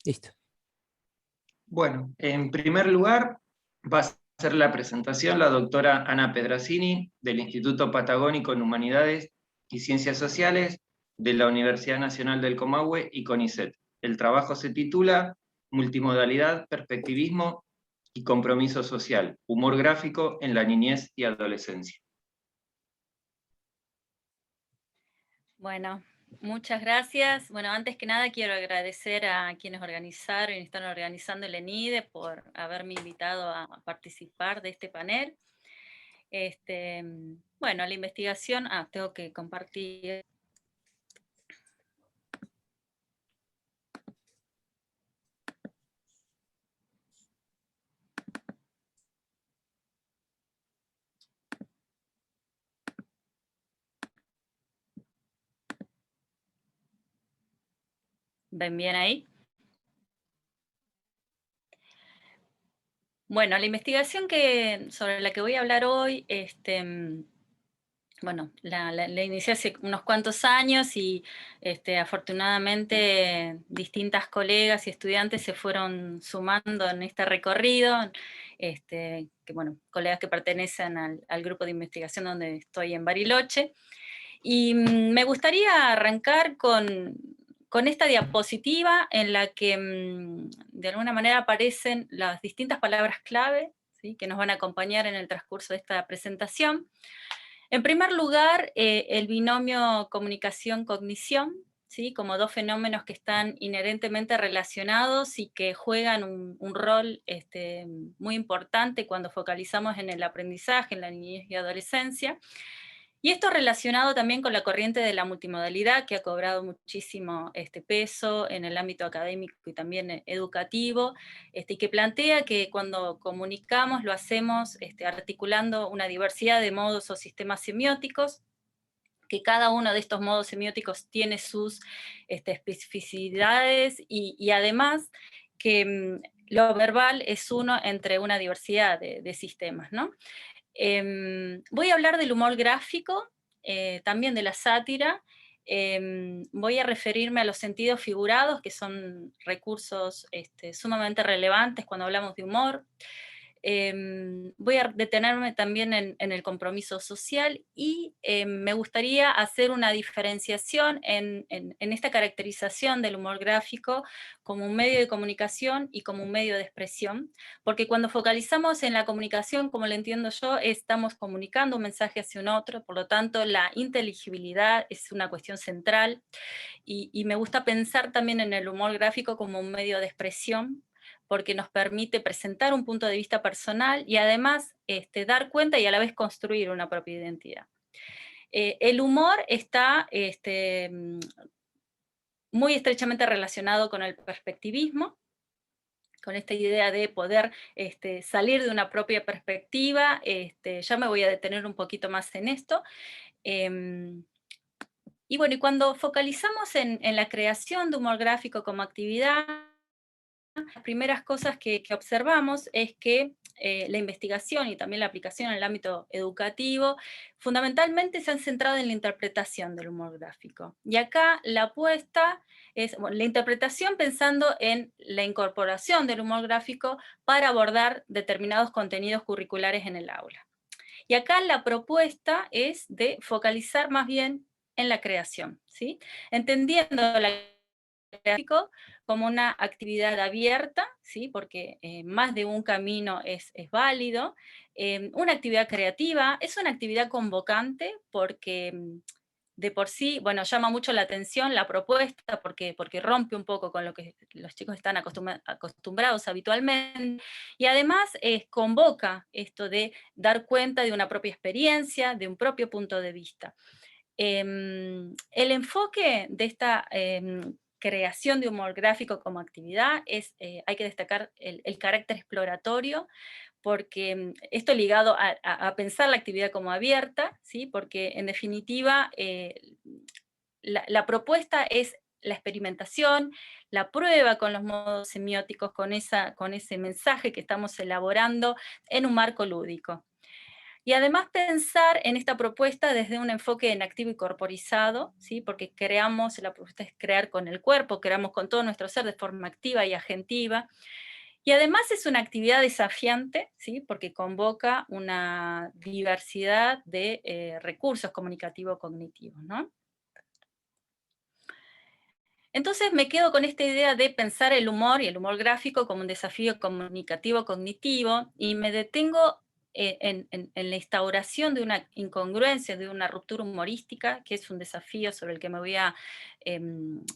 Listo. Bueno, en primer lugar va a hacer la presentación la doctora Ana Pedrazzini del Instituto Patagónico en Humanidades y Ciencias Sociales de la Universidad Nacional del Comahue y CONICET. El trabajo se titula Multimodalidad, Perspectivismo y Compromiso Social, Humor Gráfico en la Niñez y Adolescencia. Bueno, muchas gracias. Bueno, antes que nada quiero agradecer a quienes organizaron y están organizando el ENIDE por haberme invitado a participar de este panel. Bueno, la investigación, tengo que compartir. ¿Ven bien ahí? Bueno, la investigación sobre la que voy a hablar hoy, bueno, la inicié hace unos cuantos años y afortunadamente distintas colegas y estudiantes se fueron sumando en este recorrido, bueno, colegas que pertenecen al grupo de investigación donde estoy en Bariloche. Y me gustaría arrancar con esta diapositiva en la que de alguna manera aparecen las distintas palabras clave, ¿sí?, que nos van a acompañar en el transcurso de esta presentación. En primer lugar, el binomio comunicación-cognición, ¿sí?, como dos fenómenos que están inherentemente relacionados y que juegan un rol muy importante cuando focalizamos en el aprendizaje, en la niñez y adolescencia. Y esto relacionado también con la corriente de la multimodalidad, que ha cobrado muchísimo peso en el ámbito académico y también educativo, y que plantea que cuando comunicamos lo hacemos articulando una diversidad de modos o sistemas semióticos, que cada uno de estos modos semióticos tiene sus especificidades y además que lo verbal es uno entre una diversidad de sistemas, ¿no? Voy a hablar del humor gráfico, también de la sátira. Voy a referirme a los sentidos figurados, que son recursos sumamente relevantes cuando hablamos de humor. Voy a detenerme también en el compromiso social y me gustaría hacer una diferenciación en esta caracterización del humor gráfico como un medio de comunicación y como un medio de expresión, porque cuando focalizamos en la comunicación, como lo entiendo yo, estamos comunicando un mensaje hacia un otro, por lo tanto la inteligibilidad es una cuestión central y me gusta pensar también en el humor gráfico como un medio de expresión, porque nos permite presentar un punto de vista personal y además dar cuenta y a la vez construir una propia identidad. El humor está muy estrechamente relacionado con el perspectivismo, con esta idea de poder salir de una propia perspectiva. Ya me voy a detener un poquito más en esto. Y bueno, y cuando focalizamos en la creación de humor gráfico como actividad, las primeras cosas que observamos es que la investigación y también la aplicación en el ámbito educativo fundamentalmente se han centrado en la interpretación del humor gráfico. Y acá la apuesta es la interpretación pensando en la incorporación del humor gráfico para abordar determinados contenidos curriculares en el aula. Y acá la propuesta es de focalizar más bien en la creación, ¿sí? Entendiendo la gráfico como una actividad abierta, ¿sí?, porque más de un camino es válido. Una actividad creativa es una actividad convocante porque de por sí, bueno, llama mucho la atención la propuesta porque rompe un poco con lo que los chicos están acostumbrados habitualmente, y además convoca esto de dar cuenta de una propia experiencia, de un propio punto de vista. El enfoque de esta creación de humor gráfico como actividad hay que destacar el carácter exploratorio, porque esto ligado a pensar la actividad como abierta, ¿sí?, porque en definitiva la propuesta es la experimentación, la prueba con los modos semióticos, con ese mensaje que estamos elaborando en un marco lúdico. Y además pensar en esta propuesta desde un enfoque en activo y corporizado, ¿sí? Porque la propuesta es crear con el cuerpo, creamos con todo nuestro ser de forma activa y agentiva. Y además es una actividad desafiante, ¿sí? Porque convoca una diversidad de recursos comunicativo-cognitivos, ¿no? Entonces me quedo con esta idea de pensar el humor y el humor gráfico como un desafío comunicativo-cognitivo, y me detengo en la instauración de una incongruencia, de una ruptura humorística, que es un desafío sobre el que me voy a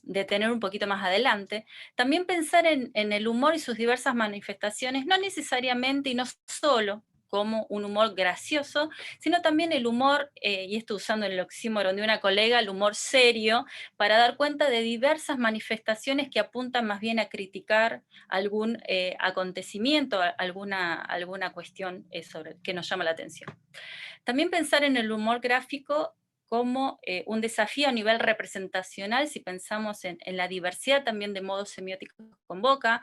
detener un poquito más adelante. También pensar en el humor y sus diversas manifestaciones, no necesariamente y no solo como un humor gracioso, sino también el humor, y esto usando el oxímoron de una colega, el humor serio, para dar cuenta de diversas manifestaciones que apuntan más bien a criticar algún acontecimiento, alguna cuestión que nos llama la atención. También pensar en el humor gráfico como un desafío a nivel representacional, si pensamos en la diversidad también de modos semióticos que convoca,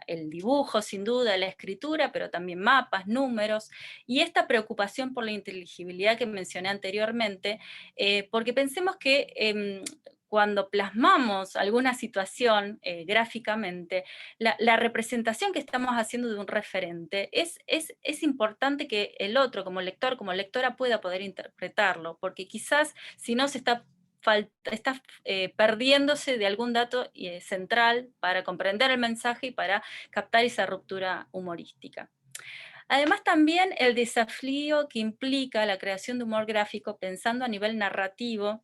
el dibujo sin duda, la escritura, pero también mapas, números, y esta preocupación por la inteligibilidad que mencioné anteriormente, porque pensemos que cuando plasmamos alguna situación gráficamente, la representación que estamos haciendo de un referente, es importante que el otro, como lector, como lectora, pueda poder interpretarlo, porque quizás si no se está perdiéndose de algún dato central para comprender el mensaje y para captar esa ruptura humorística. Además, también el desafío que implica la creación de humor gráfico pensando a nivel narrativo,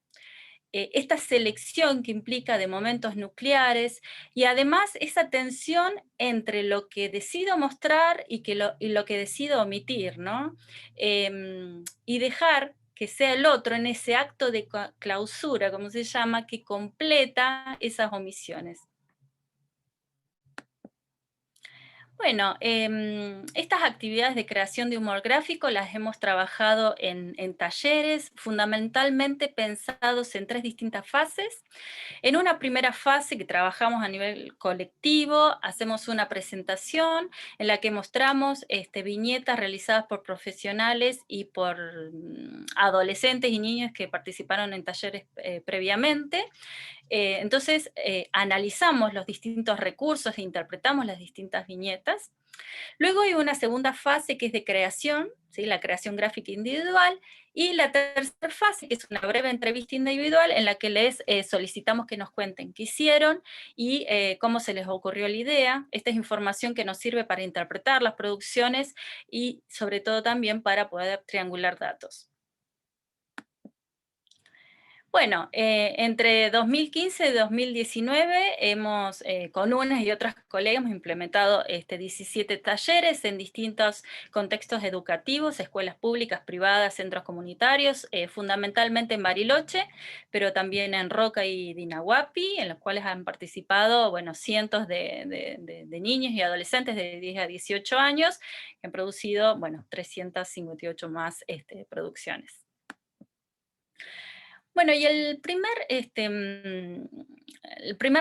esta selección que implica de momentos nucleares, y además esa tensión entre lo que decido mostrar y lo que decido omitir, ¿no? Y dejar que sea el otro en ese acto de clausura, como se llama, que completa esas omisiones. Bueno, estas actividades de creación de humor gráfico las hemos trabajado en talleres, fundamentalmente pensados en 3 distintas fases. En una primera fase que trabajamos a nivel colectivo, hacemos una presentación en la que mostramos viñetas realizadas por profesionales y por adolescentes y niños que participaron en talleres previamente. Entonces, analizamos los distintos recursos e interpretamos las distintas viñetas. Luego hay una segunda fase que es de creación, ¿sí? La creación gráfica individual, y la tercera fase, que es una breve entrevista individual en la que les solicitamos que nos cuenten qué hicieron y cómo se les ocurrió la idea. Esta es información que nos sirve para interpretar las producciones y sobre todo también para poder triangular datos. Bueno, entre 2015 y 2019 hemos, con unas y otras colegas, hemos implementado 17 talleres en distintos contextos educativos, escuelas públicas, privadas, centros comunitarios, fundamentalmente en Bariloche, pero también en Roca y Dinahuapi, en los cuales han participado, bueno, cientos de niños y adolescentes de 10 a 18 años, que han producido, bueno, 358 más producciones. Bueno, y el primer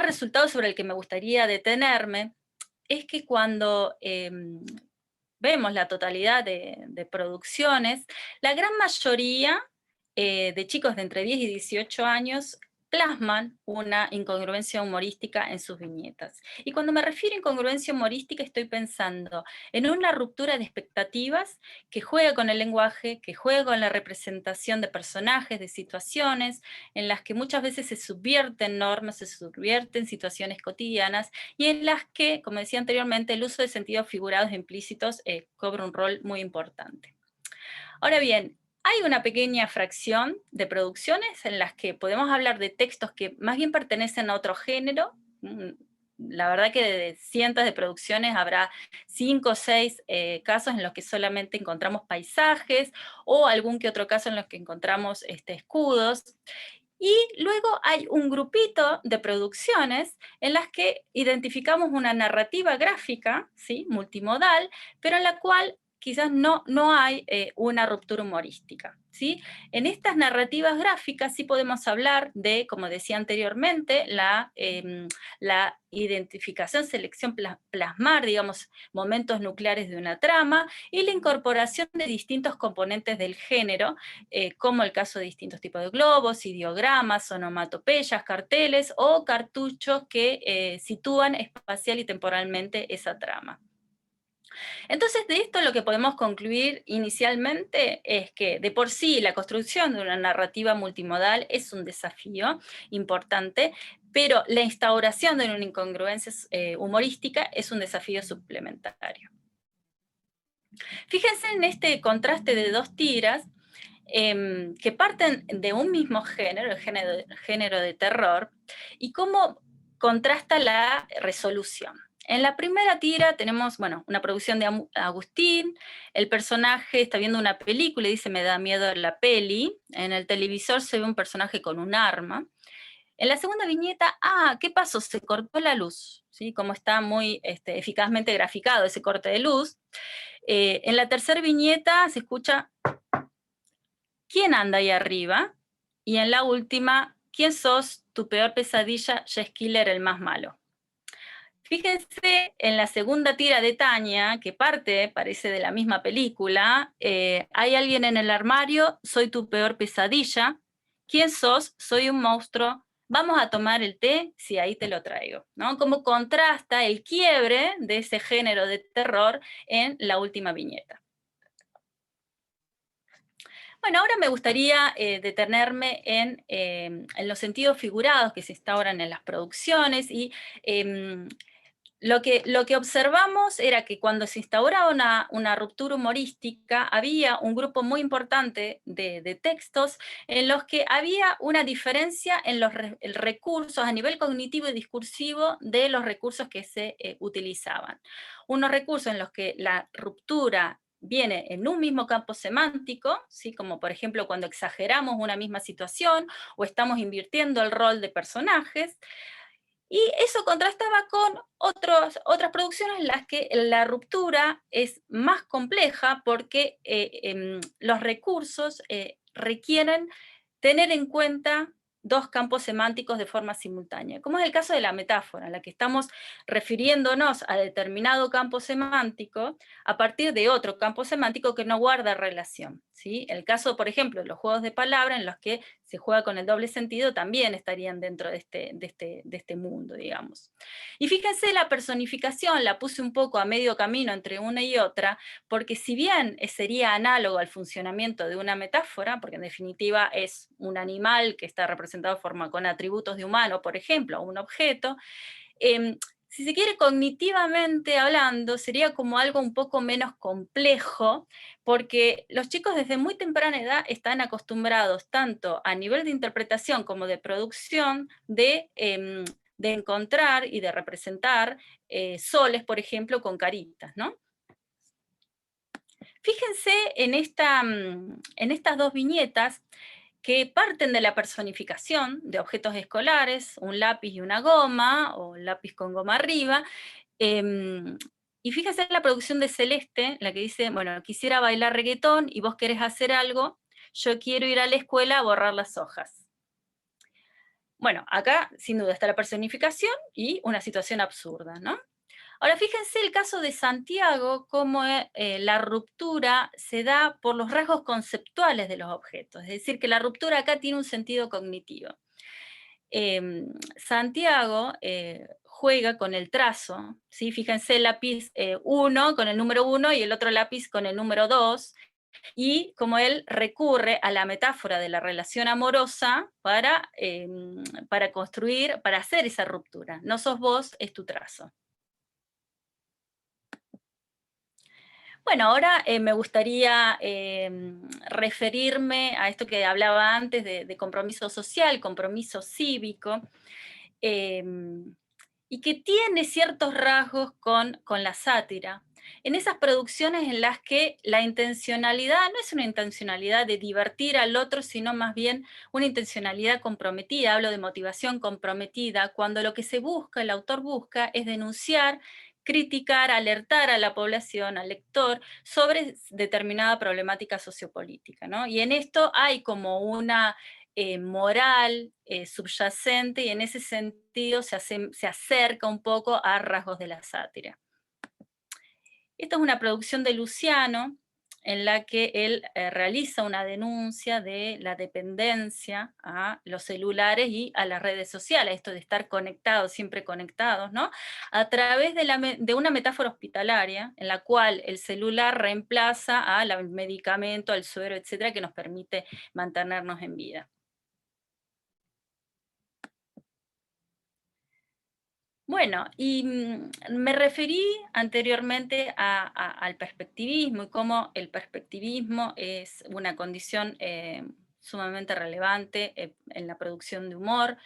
resultado sobre el que me gustaría detenerme es que cuando vemos la totalidad de producciones, la gran mayoría de chicos de entre 10 y 18 años plasman una incongruencia humorística en sus viñetas. Y cuando me refiero a incongruencia humorística, estoy pensando en una ruptura de expectativas que juega con el lenguaje, que juega con la representación de personajes, de situaciones, en las que muchas veces se subvierten normas, se subvierten situaciones cotidianas, y en las que, como decía anteriormente, el uso de sentidos figurados e implícitos cobra un rol muy importante. Ahora bien, hay una pequeña fracción de producciones en las que podemos hablar de textos que más bien pertenecen a otro género. La verdad que de cientos de producciones habrá 5 o 6 casos en los que solamente encontramos paisajes, o algún que otro caso en los que encontramos escudos. Y luego hay un grupito de producciones en las que identificamos una narrativa gráfica, ¿sí? Multimodal, pero en la cual quizás no hay una ruptura humorística. ¿sí? En estas narrativas gráficas sí podemos hablar de, como decía anteriormente, la identificación, selección, plasmar, digamos, momentos nucleares de una trama, y la incorporación de distintos componentes del género, como el caso de distintos tipos de globos, ideogramas, onomatopeyas, carteles o cartuchos que sitúan espacial y temporalmente esa trama. Entonces, de esto lo que podemos concluir inicialmente es que de por sí la construcción de una narrativa multimodal es un desafío importante, pero la instauración de una incongruencia humorística es un desafío suplementario. Fíjense en este contraste de dos tiras que parten de un mismo género, el género de terror, y cómo contrasta la resolución. En la primera tira tenemos, bueno, una producción de Agustín, el personaje está viendo una película y dice, me da miedo la peli, en el televisor se ve un personaje con un arma. En la segunda viñeta, ¿qué pasó? Se cortó la luz, ¿sí? Como está muy eficazmente graficado ese corte de luz. En la tercera viñeta se escucha, ¿quién anda ahí arriba? Y en la última, ¿quién sos? Tu peor pesadilla, Jess Killer, el más malo. Fíjense en la segunda tira de Tania, que parece de la misma película, hay alguien en el armario, soy tu peor pesadilla. ¿Quién sos? Soy un monstruo. Vamos a tomar el té, sí, ahí te lo traigo, ¿no? Cómo contrasta el quiebre de ese género de terror en la última viñeta. Bueno, ahora me gustaría detenerme en los sentidos figurados que se instauran en las producciones y lo que observamos era que cuando se instauraba una ruptura humorística, había un grupo muy importante de textos en los que había una diferencia en los recursos a nivel cognitivo y discursivo de los recursos que se utilizaban. Unos recursos en los que la ruptura viene en un mismo campo semántico, ¿sí? Como por ejemplo cuando exageramos una misma situación o estamos invirtiendo el rol de personajes, y eso contrastaba con otras producciones en las que la ruptura es más compleja porque los recursos requieren tener en cuenta dos campos semánticos de forma simultánea, como es el caso de la metáfora, en la que estamos refiriéndonos a determinado campo semántico a partir de otro campo semántico que no guarda relación, ¿sí? El caso, por ejemplo, de los juegos de palabras en los que se juega con el doble sentido también estarían dentro de este mundo, digamos. Y fíjense, la personificación la puse un poco a medio camino entre una y otra, porque si bien sería análogo al funcionamiento de una metáfora, porque en definitiva es un animal que está representado con atributos de humano, por ejemplo, o un objeto, si se quiere, cognitivamente hablando, sería como algo un poco menos complejo, porque los chicos desde muy temprana edad están acostumbrados, tanto a nivel de interpretación como de producción, de encontrar y de representar soles, por ejemplo, con caritas, ¿no? Fíjense en estas dos viñetas que parten de la personificación de objetos escolares, un lápiz y una goma, o lápiz con goma arriba, y fíjense en la producción de Celeste, la que dice, bueno, quisiera bailar reggaetón y vos querés hacer algo, yo quiero ir a la escuela a borrar las hojas. Bueno, acá sin duda está la personificación y una situación absurda, ¿no? Ahora, fíjense el caso de Santiago, cómo la ruptura se da por los rasgos conceptuales de los objetos, es decir, que la ruptura acá tiene un sentido cognitivo. Santiago juega con el trazo, ¿sí? Fíjense el lápiz 1 con el número 1 y el otro lápiz con el número 2, y como él recurre a la metáfora de la relación amorosa para construir, para hacer esa ruptura. No sos vos, es tu trazo. Bueno, ahora me gustaría referirme a esto que hablaba antes de compromiso social, compromiso cívico, y que tiene ciertos rasgos con la sátira. En esas producciones en las que la intencionalidad no es una intencionalidad de divertir al otro, sino más bien una intencionalidad comprometida, hablo de motivación comprometida, cuando lo que se busca, el autor busca, es denunciar criticar, alertar a la población, al lector, sobre determinada problemática sociopolítica, ¿no? Y en esto hay como una moral subyacente, y en ese sentido se acerca un poco a rasgos de la sátira. Esta es una producción de Luciano, en la que él realiza una denuncia de la dependencia a los celulares y a las redes sociales, esto de estar conectados, siempre conectados, ¿no? A través de una metáfora hospitalaria, en la cual el celular reemplaza al medicamento, al suero, etcétera, que nos permite mantenernos en vida. Bueno, y me referí anteriormente al perspectivismo y cómo el perspectivismo es una condición sumamente relevante en la producción de humor,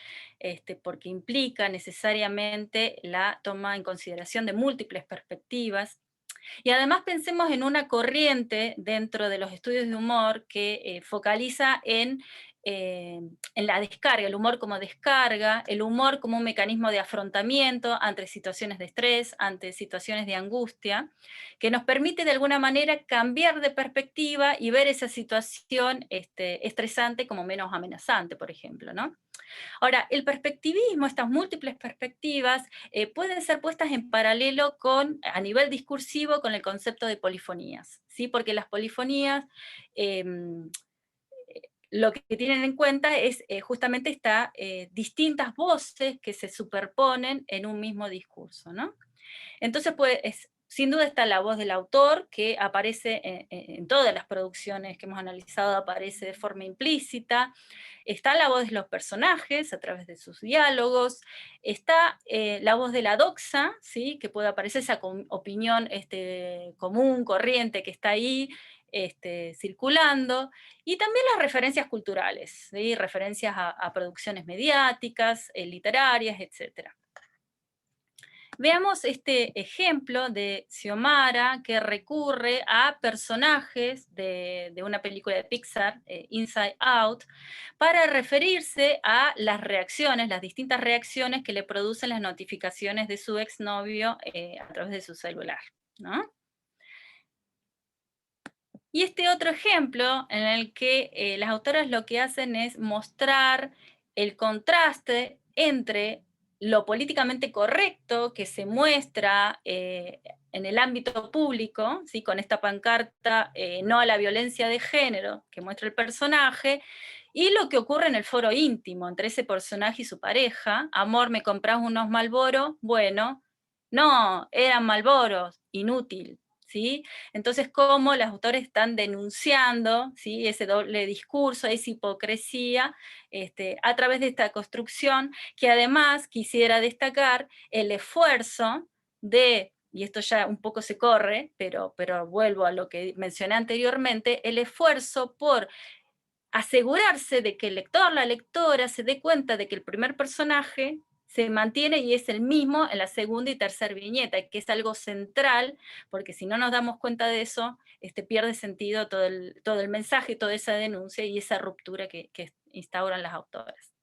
porque implica necesariamente la toma en consideración de múltiples perspectivas. Y además pensemos en una corriente dentro de los estudios de humor que focaliza en la descarga, el humor como descarga, el humor como un mecanismo de afrontamiento ante situaciones de estrés, ante situaciones de angustia, que nos permite de alguna manera cambiar de perspectiva y ver esa situación estresante como menos amenazante, por ejemplo, ¿no? Ahora, el perspectivismo, estas múltiples perspectivas, pueden ser puestas en paralelo a nivel discursivo, con el concepto de polifonías, ¿sí? Porque las polifonías lo que tienen en cuenta es justamente estas distintas voces que se superponen en un mismo discurso, ¿no? Entonces, pues, sin duda está la voz del autor, que aparece en todas las producciones que hemos analizado, aparece de forma implícita. Está la voz de los personajes a través de sus diálogos. Está la voz de la doxa, ¿sí? Que puede aparecer esa opinión común, corriente, que está ahí circulando. Y también las referencias culturales, ¿sí? Referencias a producciones mediáticas, literarias, etc. Veamos este ejemplo de Xiomara, que recurre a personajes de una película de Pixar, Inside Out, para referirse a las reacciones, las distintas reacciones que le producen las notificaciones de su exnovio a través de su celular, ¿no? Y este otro ejemplo en el que las autoras lo que hacen es mostrar el contraste entre lo políticamente correcto que se muestra en el ámbito público, ¿sí? Con esta pancarta no a la violencia de género que muestra el personaje, y lo que ocurre en el foro íntimo entre ese personaje y su pareja. Amor, ¿me compras unos Marlboro? Bueno, no, eran Marlboros, inútil. ¿Sí? Entonces, cómo los autores están denunciando, ¿sí? Ese doble discurso, esa hipocresía, a través de esta construcción, que además quisiera destacar el esfuerzo y esto ya un poco se corre, pero vuelvo a lo que mencioné anteriormente, el esfuerzo por asegurarse de que el lector, la lectora, se dé cuenta de que el primer personaje se mantiene y es el mismo en la segunda y tercera viñeta, que es algo central, porque si no nos damos cuenta de eso, pierde sentido todo el mensaje, toda esa denuncia y esa ruptura que instauran las autoras.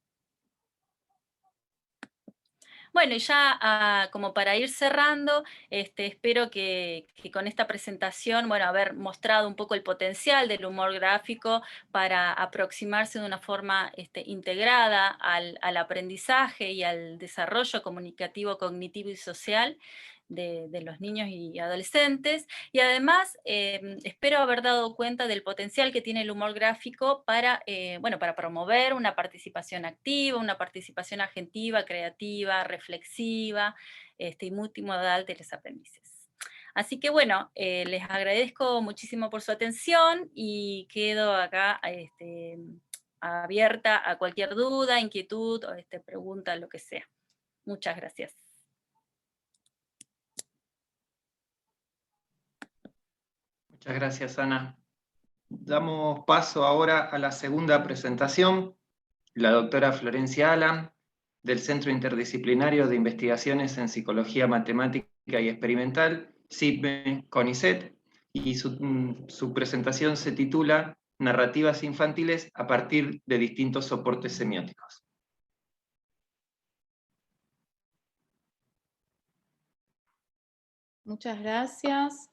Bueno, y ya como para ir cerrando, espero que con esta presentación, bueno, haber mostrado un poco el potencial del humor gráfico para aproximarse de una forma integrada al aprendizaje y al desarrollo comunicativo, cognitivo y social de los niños y adolescentes, y además espero haber dado cuenta del potencial que tiene el humor gráfico para promover una participación activa, una participación agentiva, creativa, reflexiva y multimodal de los aprendices. Así que bueno, les agradezco muchísimo por su atención y quedo acá abierta a cualquier duda, inquietud o pregunta, lo que sea. Muchas gracias. Muchas gracias, Ana. Damos paso ahora a la segunda presentación, la doctora Florencia Alam, del Centro Interdisciplinario de Investigaciones en Psicología Matemática y Experimental, CIPME-CONICET, y su presentación se titula Narrativas infantiles a partir de distintos soportes semióticos. Muchas gracias.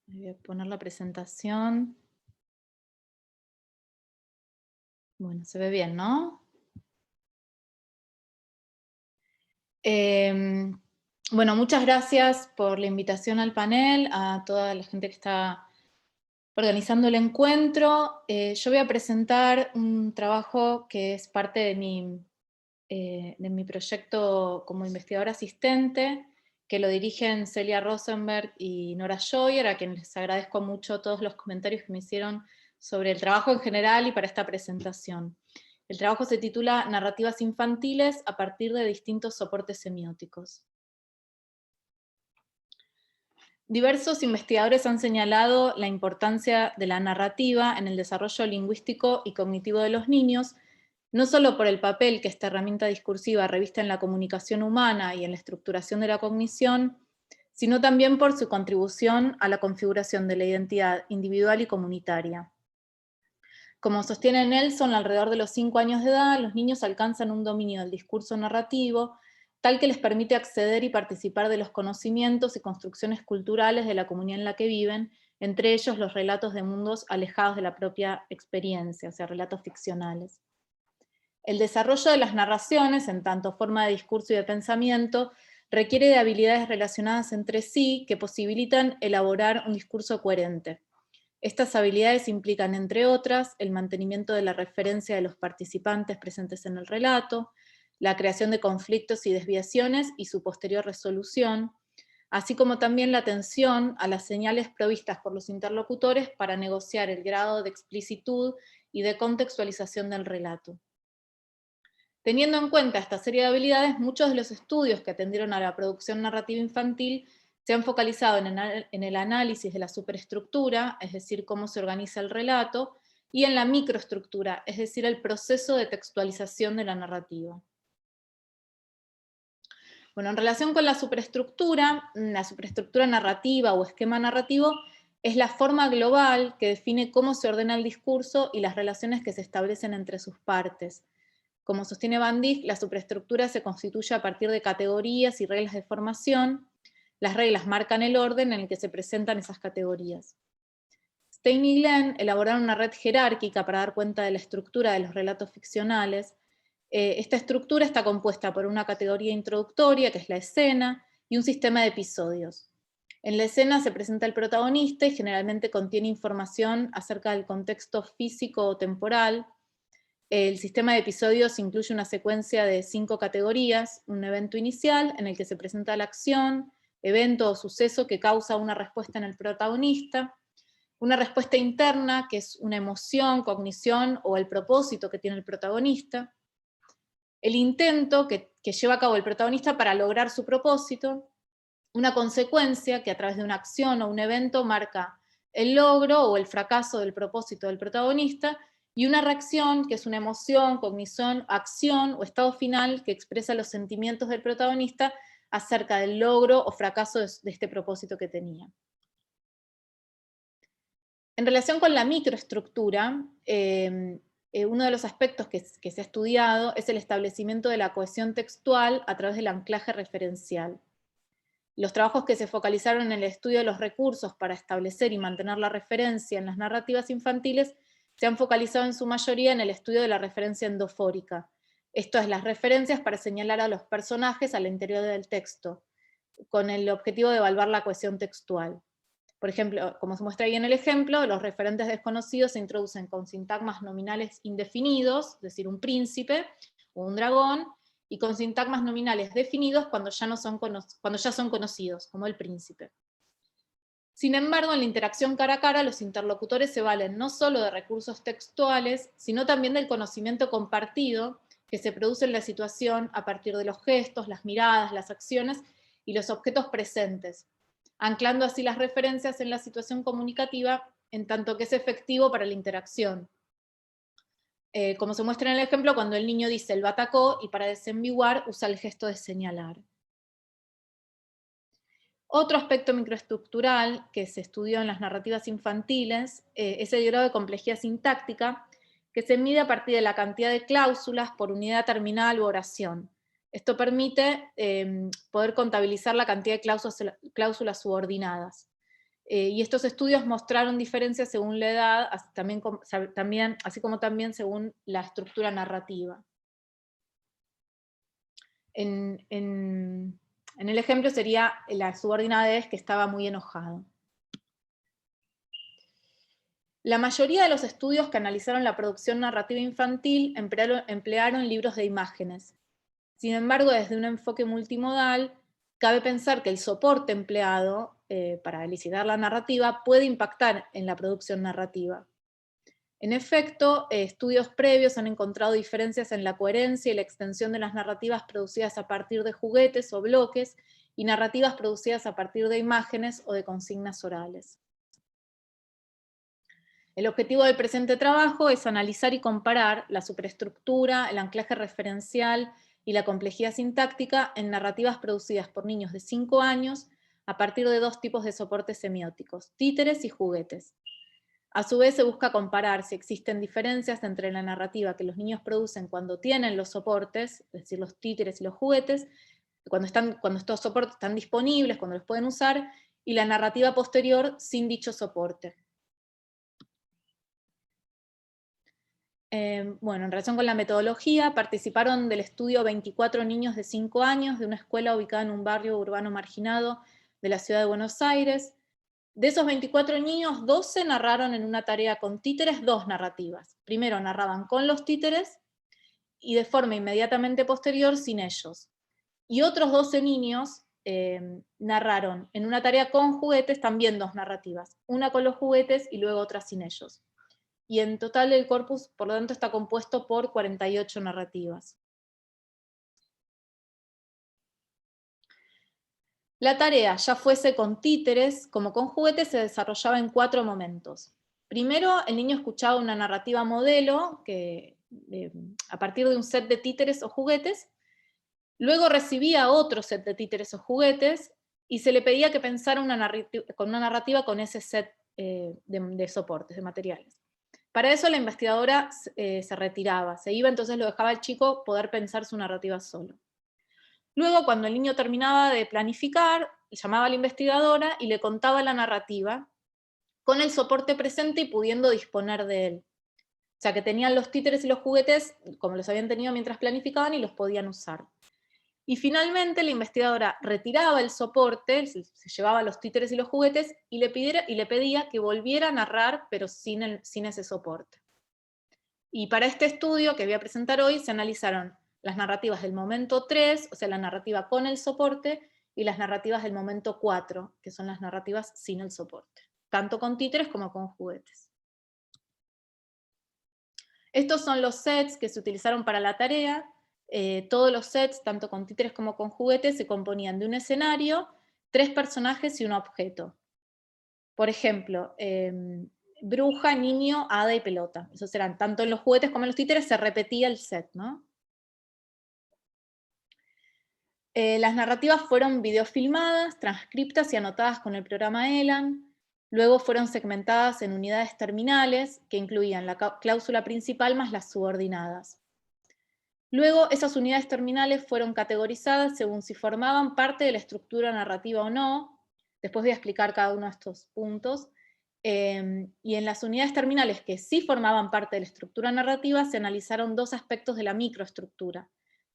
Voy a poner la presentación. Bueno, se ve bien, ¿no? Bueno, muchas gracias por la invitación al panel, a toda la gente que está organizando el encuentro. Yo voy a presentar un trabajo que es parte de mi proyecto como investigadora asistente, que lo dirigen Celia Rosenberg y Nora Scheuer, a quienes les agradezco mucho todos los comentarios que me hicieron sobre el trabajo en general y para esta presentación. El trabajo se titula Narrativas infantiles a partir de distintos soportes semióticos. Diversos investigadores han señalado la importancia de la narrativa en el desarrollo lingüístico y cognitivo de los niños, no solo por el papel que esta herramienta discursiva reviste en la comunicación humana y en la estructuración de la cognición, sino también por su contribución a la configuración de la identidad individual y comunitaria. Como sostiene Nelson, alrededor de los 5 años de edad, los niños alcanzan un dominio del discurso narrativo, tal que les permite acceder y participar de los conocimientos y construcciones culturales de la comunidad en la que viven, entre ellos los relatos de mundos alejados de la propia experiencia, o sea, relatos ficcionales. El desarrollo de las narraciones, en tanto forma de discurso y de pensamiento, requiere de habilidades relacionadas entre sí que posibilitan elaborar un discurso coherente. Estas habilidades implican, entre otras, el mantenimiento de la referencia de los participantes presentes en el relato, la creación de conflictos y desviaciones y su posterior resolución, así como también la atención a las señales provistas por los interlocutores para negociar el grado de explicitud y de contextualización del relato. Teniendo en cuenta esta serie de habilidades, muchos de los estudios que atendieron a la producción narrativa infantil se han focalizado en el análisis de la superestructura, es decir, cómo se organiza el relato, y en la microestructura, es decir, el proceso de textualización de la narrativa. Bueno, en relación con la superestructura narrativa o esquema narrativo es la forma global que define cómo se ordena el discurso y las relaciones que se establecen entre sus partes. Como sostiene Van Dijk, la superestructura se constituye a partir de categorías y reglas de formación. Las reglas marcan el orden en el que se presentan esas categorías. Stein y Glenn elaboraron una red jerárquica para dar cuenta de la estructura de los relatos ficcionales. Esta estructura está compuesta por una categoría introductoria, que es la escena, y un sistema de episodios. En la escena se presenta el protagonista y generalmente contiene información acerca del contexto físico o temporal. El sistema de episodios incluye una secuencia de 5 categorías: un evento inicial en el que se presenta la acción, evento o suceso que causa una respuesta en el protagonista, una respuesta interna, que es una emoción, cognición o el propósito que tiene el protagonista, el intento que lleva a cabo el protagonista para lograr su propósito, una consecuencia que a través de una acción o un evento marca el logro o el fracaso del propósito del protagonista, y una reacción, que es una emoción, cognición, acción o estado final que expresa los sentimientos del protagonista acerca del logro o fracaso de este propósito que tenía. En relación con la microestructura, uno de los aspectos que se ha estudiado es el establecimiento de la cohesión textual a través del anclaje referencial. Los trabajos que se focalizaron en el estudio de los recursos para establecer y mantener la referencia en las narrativas infantiles se han focalizado en su mayoría en el estudio de la referencia endofórica. Esto es, las referencias para señalar a los personajes al interior del texto, con el objetivo de evaluar la cohesión textual. Por ejemplo, como se muestra ahí en el ejemplo, los referentes desconocidos se introducen con sintagmas nominales indefinidos, es decir, un príncipe o un dragón, y con sintagmas nominales definidos cuando ya son conocidos, como el príncipe. Sin embargo, en la interacción cara a cara, los interlocutores se valen no solo de recursos textuales, sino también del conocimiento compartido que se produce en la situación a partir de los gestos, las miradas, las acciones y los objetos presentes, anclando así las referencias en la situación comunicativa en tanto que es efectivo para la interacción. Como se muestra en el ejemplo, cuando el niño dice "el batacó" y para desambiguar usa el gesto de señalar. Otro aspecto microestructural que se estudió en las narrativas infantiles es el grado de complejidad sintáctica, que se mide a partir de la cantidad de cláusulas por unidad terminal u oración. Esto permite poder contabilizar la cantidad de cláusulas subordinadas. Y estos estudios mostraron diferencias según la edad, así como también según la estructura narrativa. En el ejemplo sería la subordinada de que estaba muy enojado. La mayoría de los estudios que analizaron la producción narrativa infantil emplearon libros de imágenes. Sin embargo, desde un enfoque multimodal, cabe pensar que el soporte empleado para elicitar la narrativa puede impactar en la producción narrativa. En efecto, estudios previos han encontrado diferencias en la coherencia y la extensión de las narrativas producidas a partir de juguetes o bloques y narrativas producidas a partir de imágenes o de consignas orales. El objetivo del presente trabajo es analizar y comparar la superestructura, el anclaje referencial y la complejidad sintáctica en narrativas producidas por niños de 5 años a partir de 2 tipos de soportes semióticos, títeres y juguetes. A su vez se busca comparar si existen diferencias entre la narrativa que los niños producen cuando tienen los soportes, es decir, los títeres y los juguetes, cuando estos soportes están disponibles, cuando los pueden usar, y la narrativa posterior sin dicho soporte. Bueno, en relación con la metodología, participaron del estudio 24 niños de 5 años de una escuela ubicada en un barrio urbano marginado de la ciudad de Buenos Aires. De esos 24 niños, 12 narraron en una tarea con títeres 2 narrativas. Primero narraban con los títeres y de forma inmediatamente posterior sin ellos. Y otros 12 niños narraron en una tarea con juguetes también 2 narrativas. Una con los juguetes y luego otra sin ellos. Y en total el corpus, por lo tanto, está compuesto por 48 narrativas. La tarea, ya fuese con títeres como con juguetes, se desarrollaba en 4 momentos. Primero, el niño escuchaba una narrativa modelo a partir de un set de títeres o juguetes, luego recibía otro set de títeres o juguetes y se le pedía que pensara una narrativa con ese set de soportes, de materiales. Para eso la investigadora se retiraba, se iba, entonces lo dejaba al chico poder pensar su narrativa solo. Luego, cuando el niño terminaba de planificar, llamaba a la investigadora y le contaba la narrativa con el soporte presente y pudiendo disponer de él. O sea, que tenían los títeres y los juguetes como los habían tenido mientras planificaban y los podían usar. Y finalmente la investigadora retiraba el soporte, se llevaba los títeres y los juguetes y le pedía que volviera a narrar, pero sin ese soporte. Y para este estudio que voy a presentar hoy se analizaron las narrativas del momento 3, o sea, la narrativa con el soporte, y las narrativas del momento 4, que son las narrativas sin el soporte, tanto con títeres como con juguetes. Estos son los sets que se utilizaron para la tarea. Todos los sets, tanto con títeres como con juguetes, se componían de un escenario, 3 personajes y un objeto. Por ejemplo, bruja, niño, hada y pelota. Esos eran, tanto en los juguetes como en los títeres, se repetía el set, ¿no? Las narrativas fueron videofilmadas, transcriptas y anotadas con el programa ELAN. Luego fueron segmentadas en unidades terminales, que incluían la cláusula principal más las subordinadas. Luego, esas unidades terminales fueron categorizadas según si formaban parte de la estructura narrativa o no. Después voy a explicar cada uno de estos puntos. Y en las unidades terminales que sí formaban parte de la estructura narrativa, se analizaron 2 aspectos de la microestructura: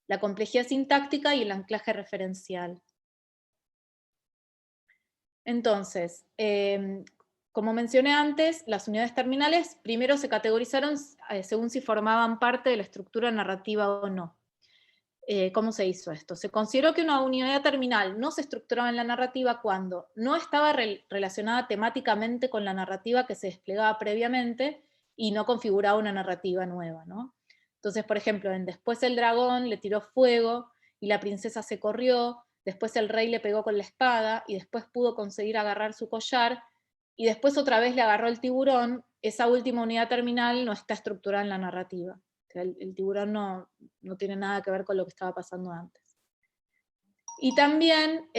la complejidad sintáctica y el anclaje referencial. Entonces, como mencioné antes, las unidades terminales primero se categorizaron según si formaban parte de la estructura narrativa o no. ¿Cómo se hizo esto? Se consideró que una unidad terminal no se estructuraba en la narrativa cuando no estaba relacionada temáticamente con la narrativa que se desplegaba previamente y no configuraba una narrativa nueva, ¿no? Entonces, por ejemplo, en Después el dragón le tiró fuego y la princesa se corrió, después el rey le pegó con la espada y después pudo conseguir agarrar su collar y después otra vez le agarró el tiburón. Esa última unidad terminal no está estructurada en la narrativa. O sea, el tiburón no tiene nada que ver con lo que estaba pasando antes. Y también,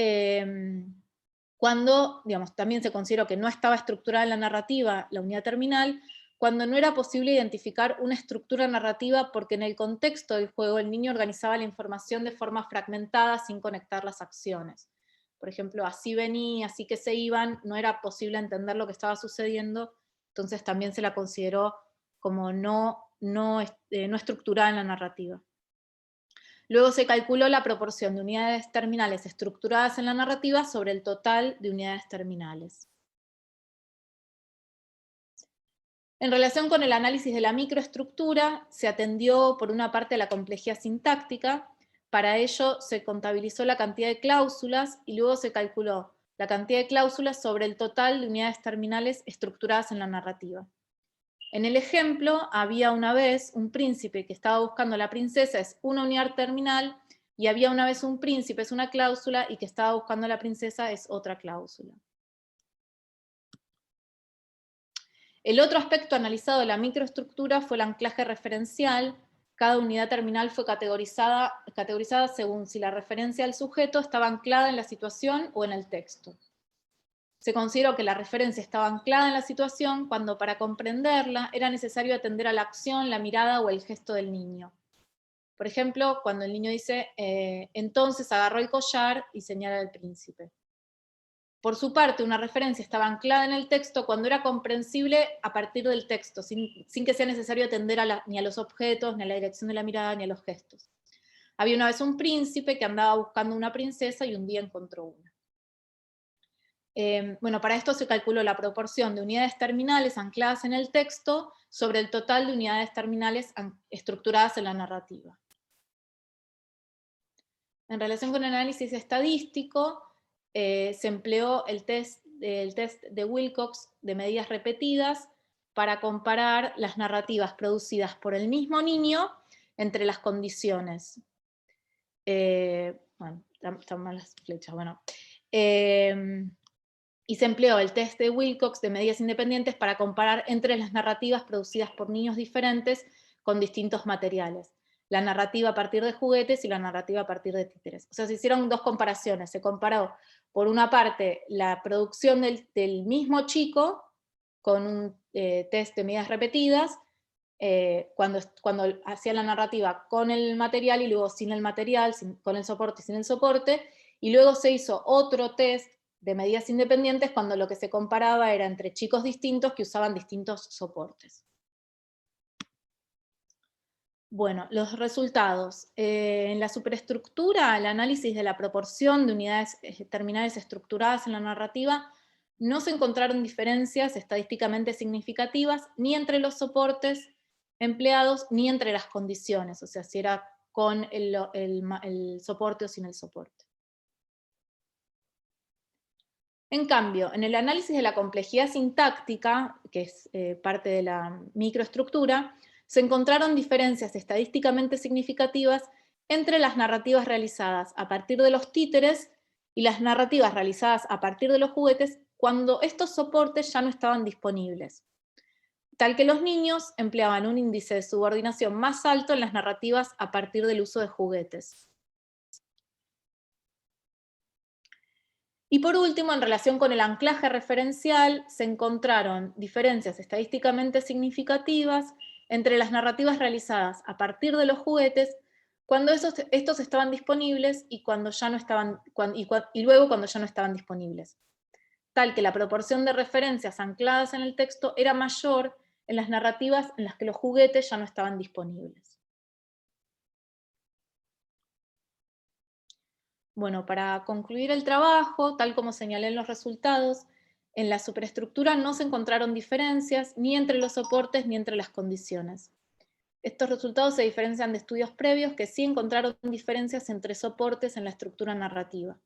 cuando, digamos, también se consideró que no estaba estructurada en la narrativa la unidad terminal, cuando no era posible identificar una estructura narrativa porque en el contexto del juego el niño organizaba la información de forma fragmentada sin conectar las acciones. Por ejemplo, así venía, así que se iban, no era posible entender lo que estaba sucediendo, entonces también se la consideró como no estructurada en la narrativa. Luego se calculó la proporción de unidades terminales estructuradas en la narrativa sobre el total de unidades terminales. En relación con el análisis de la microestructura, se atendió por una parte a la complejidad sintáctica. Para ello se contabilizó la cantidad de cláusulas y luego se calculó la cantidad de cláusulas sobre el total de unidades terminales estructuradas en la narrativa. En el ejemplo, había una vez un príncipe que estaba buscando a la princesa, es una unidad terminal, y había una vez un príncipe, es una cláusula, y que estaba buscando a la princesa es otra cláusula. El otro aspecto analizado de la microestructura fue el anclaje referencial. Cada unidad terminal fue categorizada según si la referencia al sujeto estaba anclada en la situación o en el texto. Se consideró que la referencia estaba anclada en la situación cuando para comprenderla era necesario atender a la acción, la mirada o el gesto del niño. Por ejemplo, cuando el niño dice, entonces agarró el collar y señala al príncipe. Por su parte, una referencia estaba anclada en el texto cuando era comprensible a partir del texto, sin que sea necesario atender ni a los objetos, ni a la dirección de la mirada, ni a los gestos. Había una vez un príncipe que andaba buscando una princesa y un día encontró una. Bueno, para esto se calculó la proporción de unidades terminales ancladas en el texto sobre el total de unidades terminales estructuradas en la narrativa. En relación con el análisis estadístico, se empleó el test de Wilcox de medidas repetidas para comparar las narrativas producidas por el mismo niño entre las condiciones. Bueno, están mal las flechas, bueno. Y se empleó el test de Wilcox de medidas independientes para comparar entre las narrativas producidas por niños diferentes con distintos materiales. La narrativa a partir de juguetes y la narrativa a partir de títeres. O sea, se hicieron dos comparaciones. Se comparó, por una parte, la producción del mismo chico con un test de medidas repetidas, cuando hacía la narrativa con el material y luego sin el material, con el soporte y sin el soporte, y luego se hizo otro test de medidas independientes cuando lo que se comparaba era entre chicos distintos que usaban distintos soportes. Bueno, los resultados. En la superestructura, el análisis de la proporción de unidades terminales estructuradas en la narrativa, no se encontraron diferencias estadísticamente significativas ni entre los soportes empleados ni entre las condiciones, o sea, si era con el soporte o sin el soporte. En cambio, en el análisis de la complejidad sintáctica, que es parte de la microestructura, se encontraron diferencias estadísticamente significativas entre las narrativas realizadas a partir de los títeres y las narrativas realizadas a partir de los juguetes cuando estos soportes ya no estaban disponibles, tal que los niños empleaban un índice de subordinación más alto en las narrativas a partir del uso de juguetes. Y por último, en relación con el anclaje referencial, se encontraron diferencias estadísticamente significativas entre las narrativas realizadas a partir de los juguetes cuando estos estaban disponibles y, y luego cuando ya no estaban disponibles. Tal que la proporción de referencias ancladas en el texto era mayor en las narrativas en las que los juguetes ya no estaban disponibles. Bueno, para concluir el trabajo, tal como señalé en los resultados, en la superestructura no se encontraron diferencias ni entre los soportes ni entre las condiciones. Estos resultados se diferencian de estudios previos que sí encontraron diferencias entre soportes en la estructura narrativa.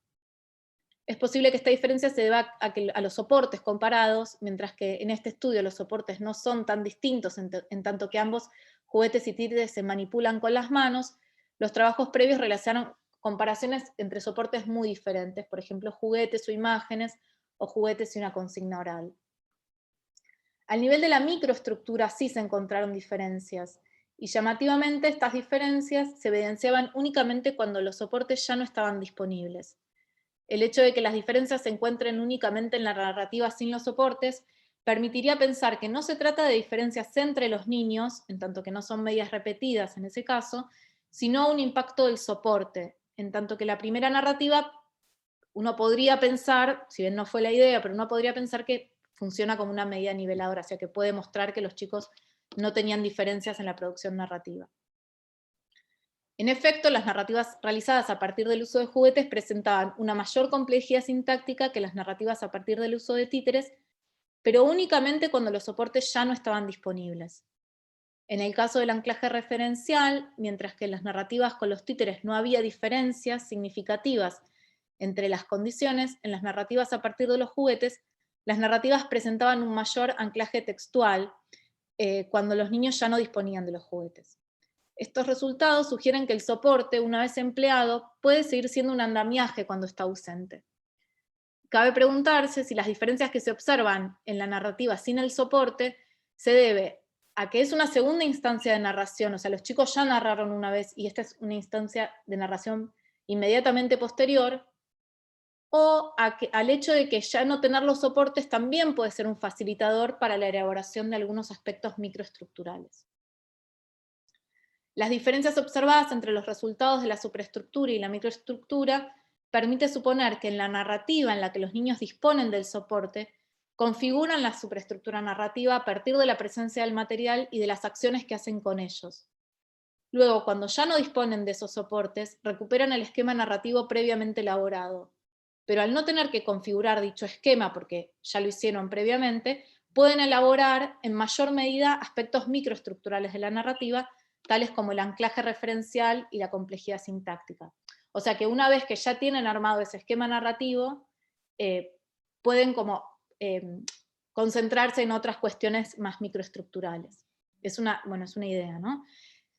Es posible que esta diferencia se deba a los soportes comparados, mientras que en este estudio los soportes no son tan distintos en tanto que ambos juguetes y títeres se manipulan con las manos. Los trabajos previos relacionaron comparaciones entre soportes muy diferentes, por ejemplo, juguetes o imágenes, o juguetes y una consigna oral. Al nivel de la microestructura sí se encontraron diferencias, y llamativamente estas diferencias se evidenciaban únicamente cuando los soportes ya no estaban disponibles. El hecho de que las diferencias se encuentren únicamente en la narrativa sin los soportes permitiría pensar que no se trata de diferencias entre los niños, en tanto que no son medias repetidas en ese caso, sino un impacto del soporte, en tanto que la primera narrativa uno podría pensar, si bien no fue la idea, pero uno podría pensar que funciona como una medida niveladora, o sea que puede mostrar que los chicos no tenían diferencias en la producción narrativa. En efecto, las narrativas realizadas a partir del uso de juguetes presentaban una mayor complejidad sintáctica que las narrativas a partir del uso de títeres, pero únicamente cuando los soportes ya no estaban disponibles. En el caso del anclaje referencial, mientras que en las narrativas con los títeres no había diferencias significativas entre las condiciones, en las narrativas a partir de los juguetes, las narrativas presentaban un mayor anclaje textual cuando los niños ya no disponían de los juguetes. Estos resultados sugieren que el soporte, una vez empleado, puede seguir siendo un andamiaje cuando está ausente. Cabe preguntarse si las diferencias que se observan en la narrativa sin el soporte se debe a que es una segunda instancia de narración, o sea, los chicos ya narraron una vez y esta es una instancia de narración inmediatamente posterior, o al hecho de que ya no tener los soportes también puede ser un facilitador para la elaboración de algunos aspectos microestructurales. Las diferencias observadas entre los resultados de la superestructura y la microestructura permite suponer que en la narrativa en la que los niños disponen del soporte, configuran la superestructura narrativa a partir de la presencia del material y de las acciones que hacen con ellos. Luego, cuando ya no disponen de esos soportes, recuperan el esquema narrativo previamente elaborado. Pero al no tener que configurar dicho esquema, porque ya lo hicieron previamente, pueden elaborar en mayor medida aspectos microestructurales de la narrativa, tales como el anclaje referencial y la complejidad sintáctica. O sea que una vez que ya tienen armado ese esquema narrativo, pueden como concentrarse en otras cuestiones más microestructurales. Es una idea, ¿no?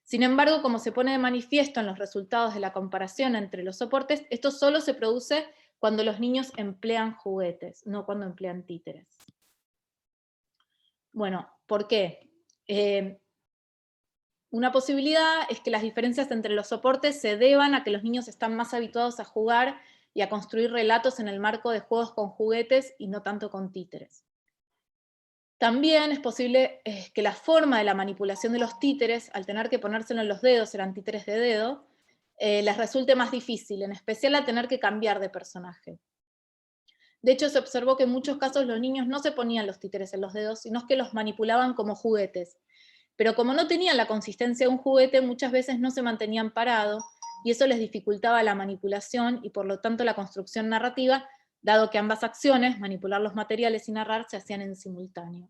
Sin embargo, como se pone de manifiesto en los resultados de la comparación entre los soportes, esto solo se produce cuando los niños emplean juguetes, no cuando emplean títeres. Bueno, ¿por qué? Una posibilidad es que las diferencias entre los soportes se deban a que los niños están más habituados a jugar y a construir relatos en el marco de juegos con juguetes y no tanto con títeres. También es posible que la forma de la manipulación de los títeres, al tener que ponérselo en los dedos, eran títeres de dedo, les resulte más difícil, en especial al tener que cambiar de personaje. De hecho, se observó que en muchos casos los niños no se ponían los títeres en los dedos, sino que los manipulaban como juguetes. Pero como no tenían la consistencia de un juguete, muchas veces no se mantenían parados, y eso les dificultaba la manipulación y por lo tanto la construcción narrativa, dado que ambas acciones, manipular los materiales y narrar, se hacían en simultáneo.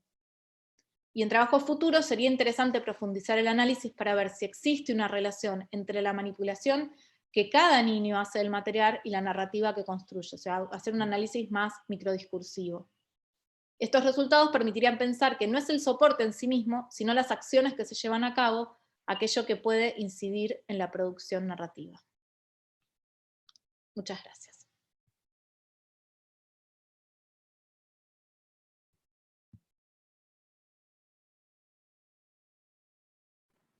Y en trabajos futuros sería interesante profundizar el análisis para ver si existe una relación entre la manipulación que cada niño hace del material y la narrativa que construye, o sea, hacer un análisis más microdiscursivo. Estos resultados permitirían pensar que no es el soporte en sí mismo, sino las acciones que se llevan a cabo, aquello que puede incidir en la producción narrativa. Muchas gracias.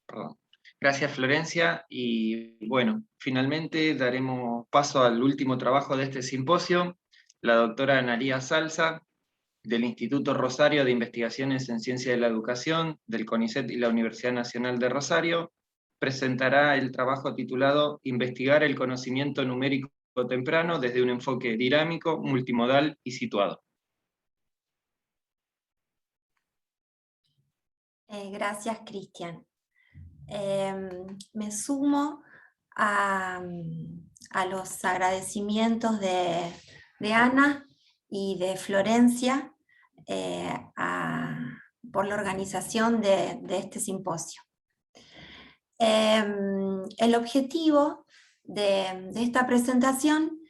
Perdón. Gracias, Florencia. Y bueno, finalmente daremos paso al último trabajo de este simposio. La doctora Analía Salza, del Instituto Rosario de Investigaciones en Ciencia de la Educación, del CONICET y la Universidad Nacional de Rosario, presentará el trabajo titulado Investigar el conocimiento numérico temprano desde un enfoque dinámico, multimodal y situado. Gracias, Cristian. Me sumo a los agradecimientos de Ana y de Florencia por la organización de este simposio. El objetivo de esta presentación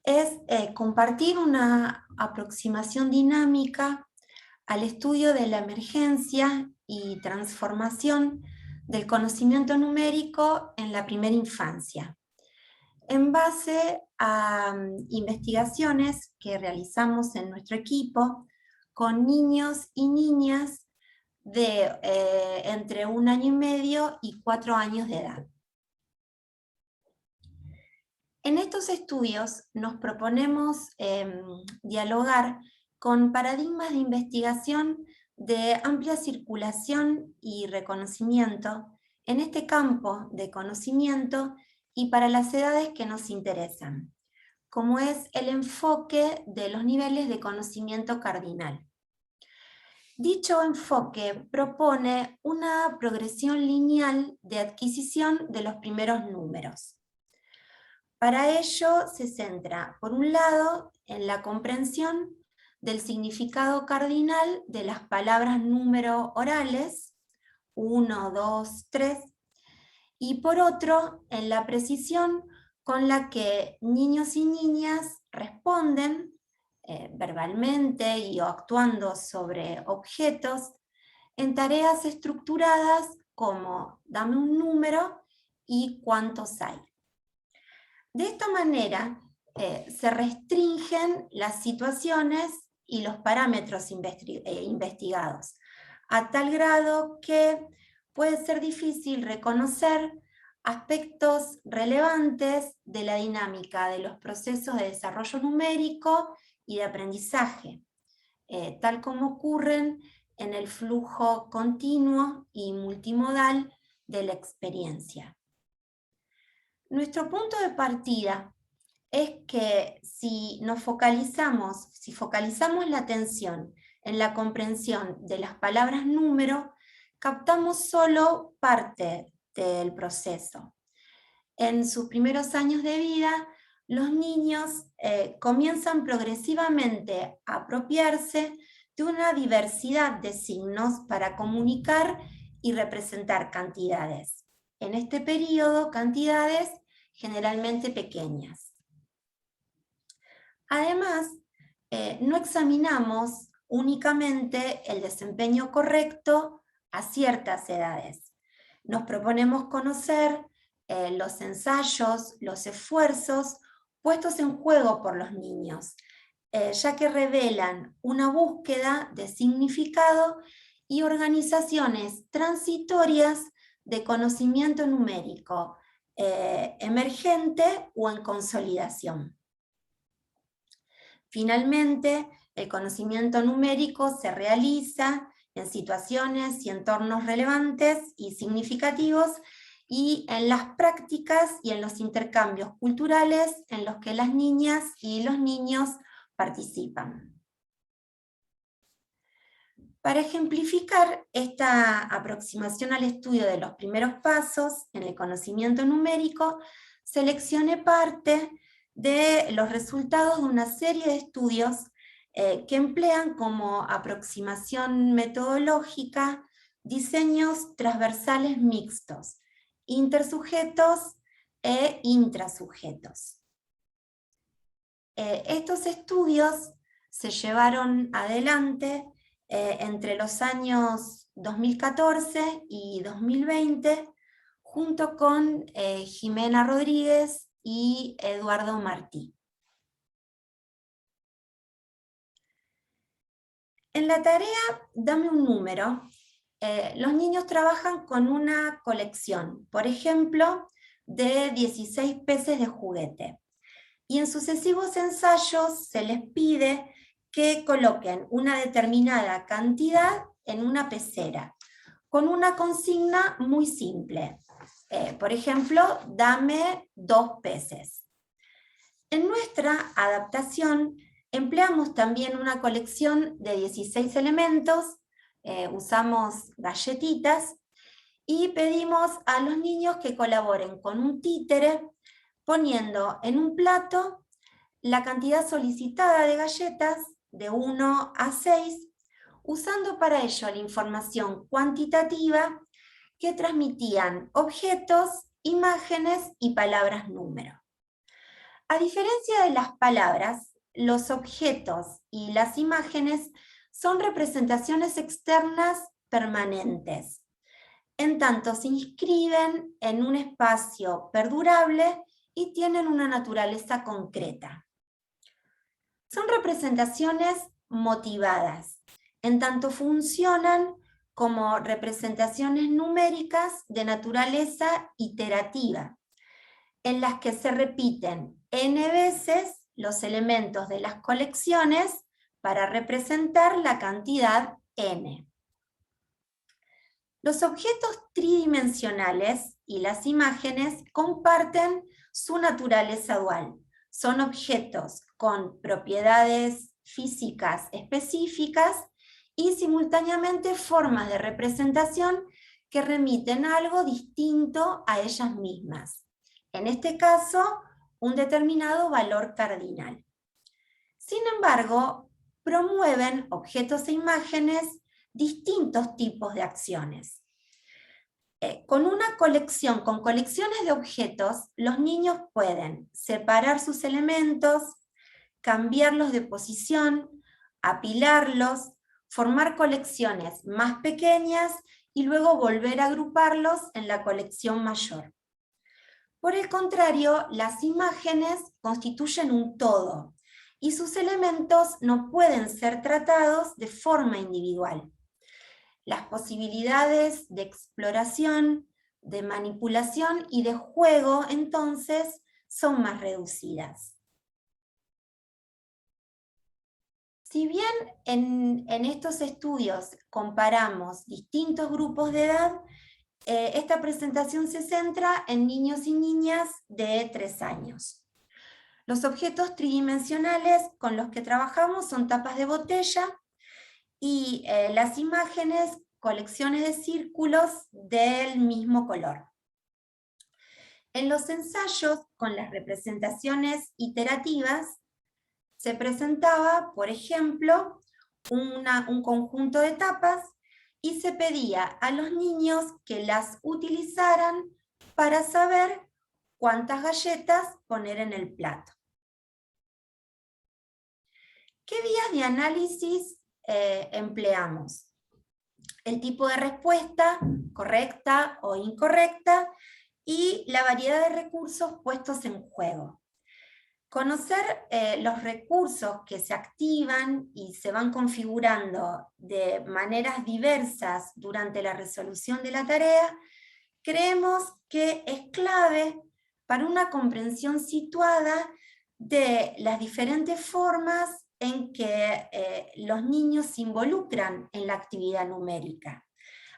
es compartir una aproximación dinámica al estudio de la emergencia y transformación del conocimiento numérico en la primera infancia, en base a investigaciones que realizamos en nuestro equipo con niños y niñas de entre 1 año y medio y 4 años de edad. En estos estudios nos proponemos dialogar con paradigmas de investigación de amplia circulación y reconocimiento en este campo de conocimiento y para las edades que nos interesan, como es el enfoque de los niveles de conocimiento cardinal. Dicho enfoque propone una progresión lineal de adquisición de los primeros números. Para ello se centra, por un lado, en la comprensión del significado cardinal de las palabras número orales, 1, 2, 3, y por otro, en la precisión con la que niños y niñas responden verbalmente y o actuando sobre objetos en tareas estructuradas como dame un número y cuántos hay. De esta manera se restringen las situaciones y los parámetros investigados, a tal grado que puede ser difícil reconocer aspectos relevantes de la dinámica de los procesos de desarrollo numérico y de aprendizaje, tal como ocurren en el flujo continuo y multimodal de la experiencia. Nuestro punto de partida es que si focalizamos la atención en la comprensión de las palabras número, captamos solo parte del proceso. En sus primeros años de vida, los niños comienzan progresivamente a apropiarse de una diversidad de signos para comunicar y representar cantidades. En este periodo, cantidades generalmente pequeñas. Además, no examinamos únicamente el desempeño correcto a ciertas edades. Nos proponemos conocer los ensayos, los esfuerzos puestos en juego por los niños, ya que revelan una búsqueda de significado y organizaciones transitorias de conocimiento numérico, emergente o en consolidación. Finalmente, el conocimiento numérico se realiza en situaciones y entornos relevantes y significativos y en las prácticas y en los intercambios culturales en los que las niñas y los niños participan. Para ejemplificar esta aproximación al estudio de los primeros pasos en el conocimiento numérico, seleccioné parte de los resultados de una serie de estudios que emplean como aproximación metodológica diseños transversales mixtos, intersujetos e intrasujetos. Estos estudios se llevaron adelante entre los años 2014 y 2020, junto con Jimena Rodríguez y Eduardo Martí. En la tarea Dame un número, los niños trabajan con una colección, por ejemplo, de 16 peces de juguete. Y en sucesivos ensayos se les pide que coloquen una determinada cantidad en una pecera, con una consigna muy simple. Por ejemplo, dame 2 peces. En nuestra adaptación empleamos también una colección de 16 elementos, usamos galletitas y pedimos a los niños que colaboren con un títere poniendo en un plato la cantidad solicitada de galletas de 1 a 6, usando para ello la información cuantitativa que transmitían objetos, imágenes y palabras número. A diferencia de las palabras, los objetos y las imágenes son representaciones externas permanentes, en tanto se inscriben en un espacio perdurable y tienen una naturaleza concreta. Son representaciones motivadas, en tanto funcionan como representaciones numéricas de naturaleza iterativa, en las que se repiten n veces los elementos de las colecciones para representar la cantidad n. Los objetos tridimensionales y las imágenes comparten su naturaleza dual. Son objetos con propiedades físicas específicas y simultáneamente formas de representación que remiten a algo distinto a ellas mismas. En este caso, un determinado valor cardinal. Sin embargo, promueven objetos e imágenes distintos tipos de acciones. Con colecciones de objetos, los niños pueden separar sus elementos, cambiarlos de posición, apilarlos, formar colecciones más pequeñas y luego volver a agruparlos en la colección mayor. Por el contrario, las imágenes constituyen un todo y sus elementos no pueden ser tratados de forma individual. Las posibilidades de exploración, de manipulación y de juego, entonces, son más reducidas. Si bien en estos estudios comparamos distintos grupos de edad, esta presentación se centra en niños y niñas de 3 años. Los objetos tridimensionales con los que trabajamos son tapas de botella y las imágenes, colecciones de círculos del mismo color. En los ensayos con las representaciones iterativas se presentaba, por ejemplo, un conjunto de tapas y se pedía a los niños que las utilizaran para saber cuántas galletas poner en el plato. ¿Qué vías de análisis empleamos? El tipo de respuesta, correcta o incorrecta, y la variedad de recursos puestos en juego. Conocer los recursos que se activan y se van configurando de maneras diversas durante la resolución de la tarea, creemos que es clave para una comprensión situada de las diferentes formas en que los niños se involucran en la actividad numérica,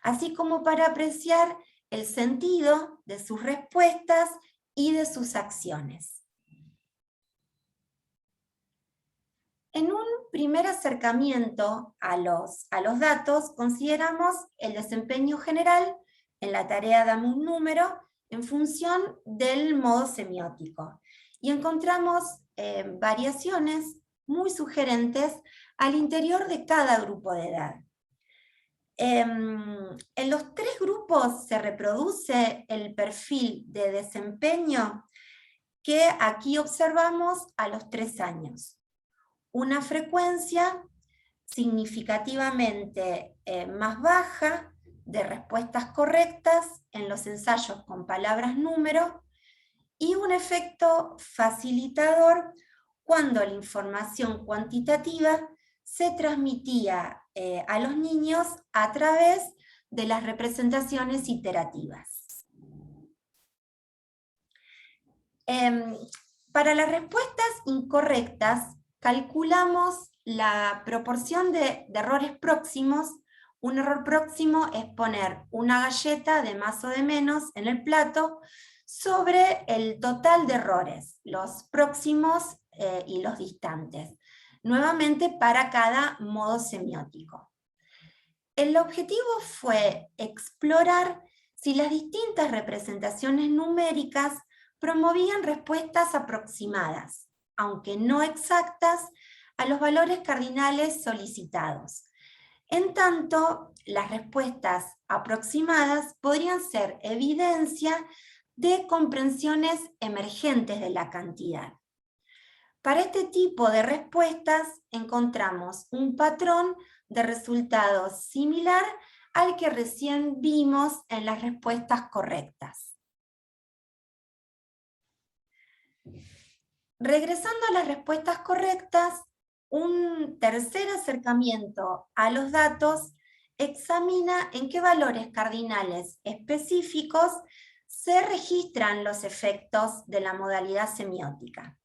así como para apreciar el sentido de sus respuestas y de sus acciones. En un primer acercamiento a los datos, consideramos el desempeño general en la tarea Dame un número en función del modo semiótico. Y encontramos variaciones muy sugerentes al interior de cada grupo de edad. En los 3 grupos se reproduce el perfil de desempeño que aquí observamos a los 3 años. Una frecuencia significativamente más baja de respuestas correctas en los ensayos con palabras número y un efecto facilitador cuando la información cuantitativa se transmitía a los niños a través de las representaciones iterativas. Para las respuestas incorrectas, calculamos la proporción de errores próximos. Un error próximo es poner una galleta de más o de menos en el plato sobre el total de errores, los próximos y los distantes, nuevamente para cada modo semiótico. El objetivo fue explorar si las distintas representaciones numéricas promovían respuestas aproximadas, aunque no exactas, a los valores cardinales solicitados. En tanto, las respuestas aproximadas podrían ser evidencia de comprensiones emergentes de la cantidad. Para este tipo de respuestas encontramos un patrón de resultados similar al que recién vimos en las respuestas correctas. Regresando a las respuestas correctas, un tercer acercamiento a los datos examina en qué valores cardinales específicos se registran los efectos de la modalidad semiótica.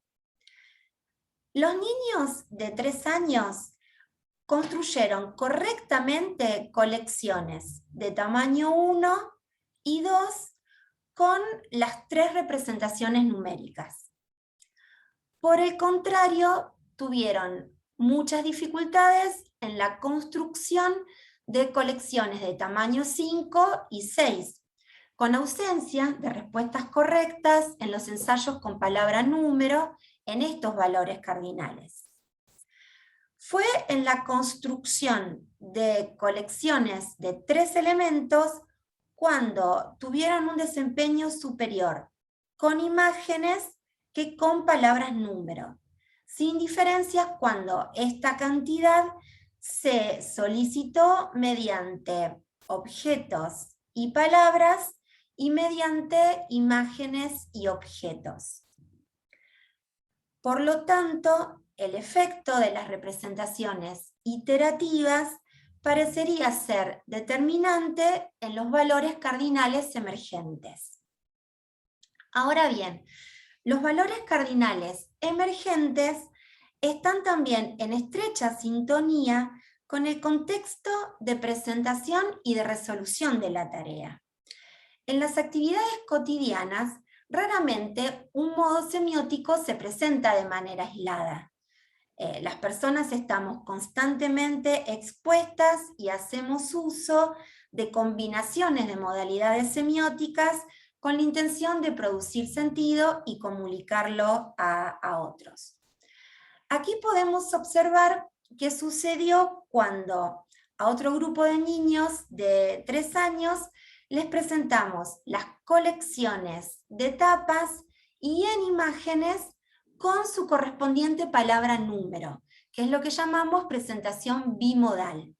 Los niños de 3 años construyeron correctamente colecciones de tamaño 1 y 2 con las 3 representaciones numéricas. Por el contrario, tuvieron muchas dificultades en la construcción de colecciones de tamaño 5 y 6, con ausencia de respuestas correctas en los ensayos con palabra número en estos valores cardinales. Fue en la construcción de colecciones de 3 elementos cuando tuvieron un desempeño superior con imágenes que con palabras número, sin diferencias cuando esta cantidad se solicitó mediante objetos y palabras y mediante imágenes y objetos. Por lo tanto, el efecto de las representaciones iterativas parecería ser determinante en los valores cardinales emergentes. Ahora bien, los valores cardinales emergentes están también en estrecha sintonía con el contexto de presentación y de resolución de la tarea. En las actividades cotidianas, raramente un modo semiótico se presenta de manera aislada. Las personas estamos constantemente expuestas y hacemos uso de combinaciones de modalidades semióticas con la intención de producir sentido y comunicarlo a otros. Aquí podemos observar qué sucedió cuando a otro grupo de niños de 3 años les presentamos las colecciones de tapas y en imágenes con su correspondiente palabra número, que es lo que llamamos presentación bimodal.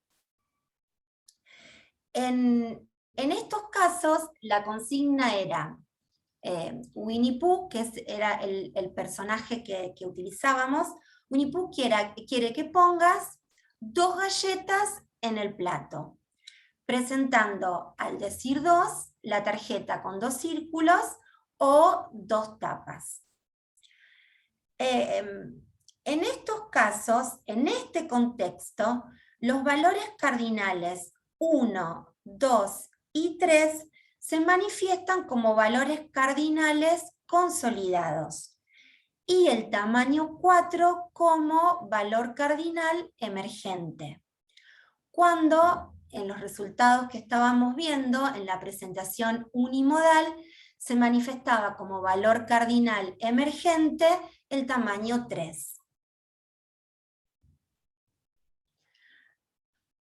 En estos casos, la consigna era Winnie Pooh, que era el personaje que utilizábamos. Winnie Pooh quiere que pongas 2 galletas en el plato, presentando al decir 2 la tarjeta con 2 círculos o 2 tapas. En estos casos, en este contexto, los valores cardinales 1, 2 y 3 se manifiestan como valores cardinales consolidados y el tamaño 4 como valor cardinal emergente. Cuando en los resultados que estábamos viendo en la presentación unimodal se manifestaba como valor cardinal emergente el tamaño 3.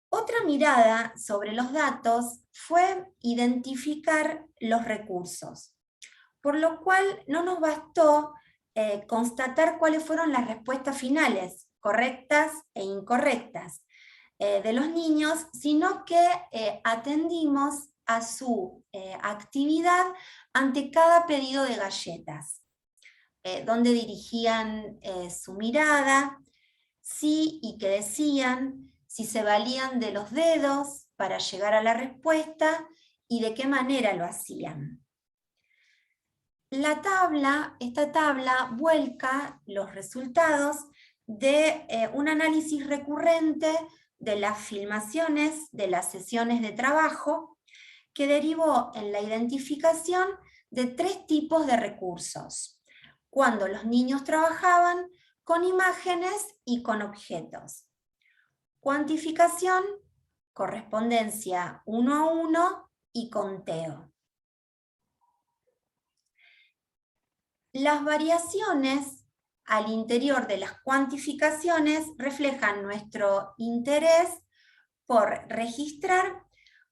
Otra mirada sobre los datos fue identificar los recursos, por lo cual no nos bastó constatar cuáles fueron las respuestas finales, correctas e incorrectas, de los niños, sino que atendimos a su actividad ante cada pedido de galletas, donde dirigían su mirada, sí y qué decían, si se valían de los dedos para llegar a la respuesta y de qué manera lo hacían. Esta tabla vuelca los resultados de un análisis recurrente de las filmaciones de las sesiones de trabajo que derivó en la identificación de 3 tipos de recursos, cuando los niños trabajaban con imágenes y con objetos. Cuantificación, correspondencia 1 a 1 y conteo. Las variaciones al interior de las cuantificaciones reflejan nuestro interés por registrar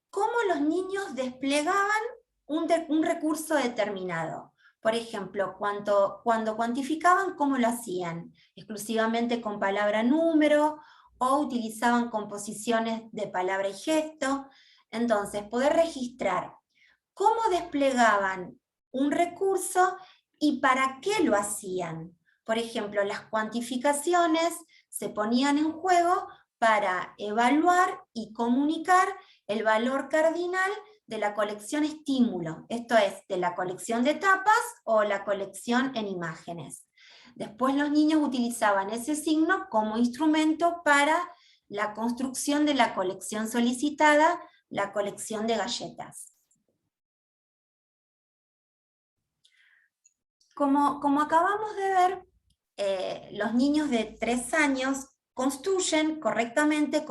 cómo los niños desplegaban un recurso determinado. Por ejemplo, cuando cuantificaban, ¿cómo lo hacían? Exclusivamente con palabra número, o utilizaban composiciones de palabra y gesto. Entonces, poder registrar cómo desplegaban un recurso y para qué lo hacían. Por ejemplo, las cuantificaciones se ponían en juego para evaluar y comunicar el valor cardinal de la colección estímulo, esto es, de la colección de tapas o la colección en imágenes. Después los niños utilizaban ese signo como instrumento para la construcción de la colección solicitada, la colección de galletas. Como acabamos de ver, los niños de 3 años construyeron correctamente